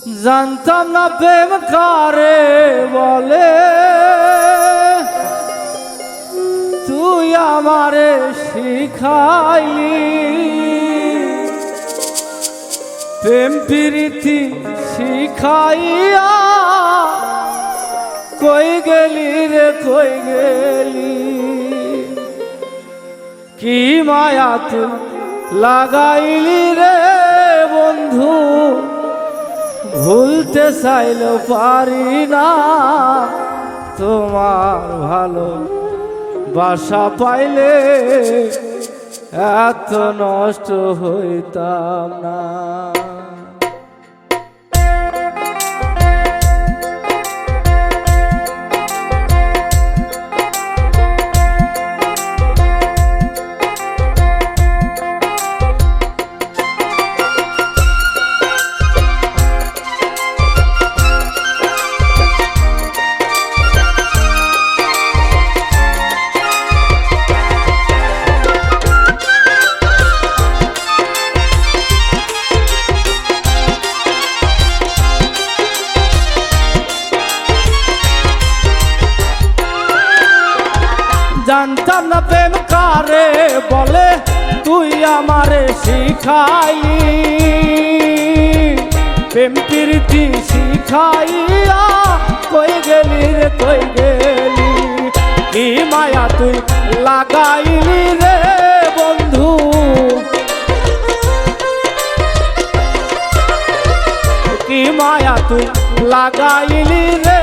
জানতাম না প্রেম কারে বলে, তুই আমারে শিখাইলি। প্রেম প্রীতি শিখাইয়া কই গেলি রে কই গেলি। কি মায়া তুই লাগাইলি রে বন্ধু, ভুলতে চাইলেও পারি না। তোমার ভালো বাসা পাইলে এত নষ্ট হইতাম না। জানতাম না প্রেম কারে বলে, তুই আমারে শিখাইলি। প্রেম প্রীতি শিখাইয়া কই গেলি রে কই গেলি। কি মায়া তুই লাগাইলি রে বন্ধু, কি মায়া তুই লাগাইলি রে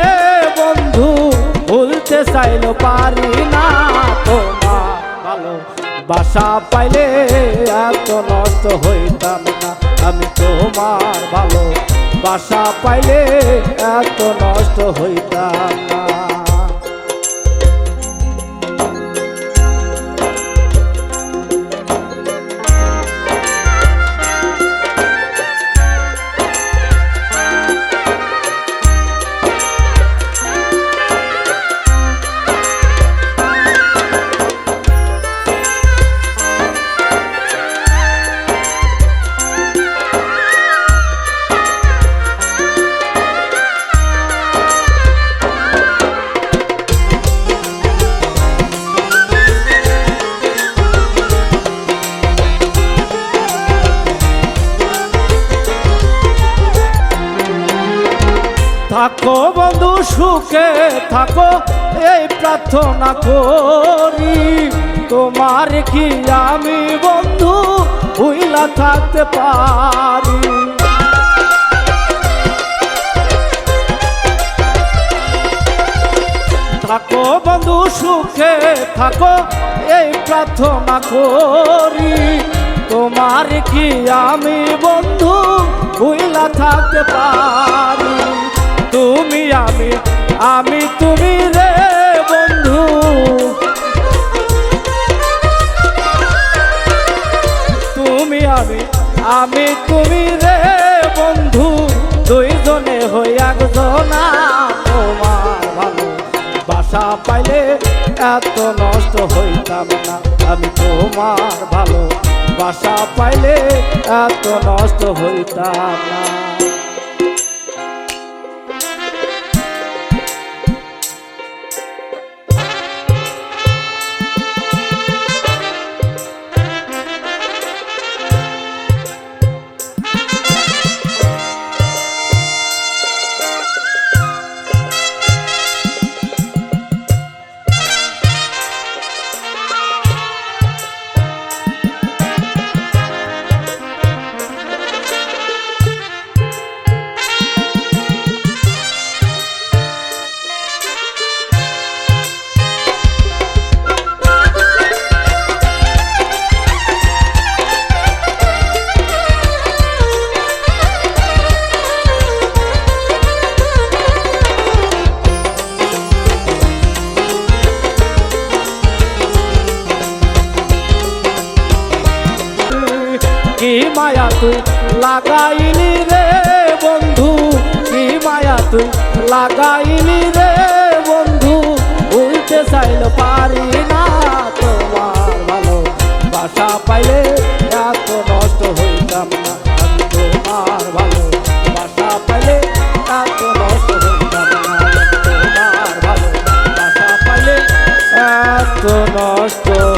বন্ধু, ভুলতে চাইলেও পারি না। তোমার ভালো বাসা পাইলে এত নষ্ট হইতাম না। আমি তোমার ভালো বাসা পাইলে এত নষ্ট হইতাম না। থাকো বন্ধু সুখে থাকো, এই প্রার্থনা করি। তোমার কি আমি বন্ধু ভুইলা থাকতে পারি। থাকো বন্ধু সুখে থাকো, এই প্রার্থনা করি। তোমার কি আমি বন্ধু ভুইলা থাকতে পারি। তুমি আমি আমি তুমি রে বন্ধু, তুমি আমি আমি তুমি রে বন্ধু, দুইজনে হই একজনা। তোমার ভালো বাসা পাইলে এত নষ্ট হইতাম না। আমি তোমার ভালো বাসা পাইলে এত নষ্ট হইতাম না। কি মায়া তুই লাগাইলি রে বন্ধু, কি মায়া তুই লাগাইলি রে বন্ধু, ভুলতে চাইলে পারি না। তোমার ভালো বাসা পাইলে এত নষ্ট হইতাম না। আমি তোমার ভালো বাসা পাইলে নষ্ট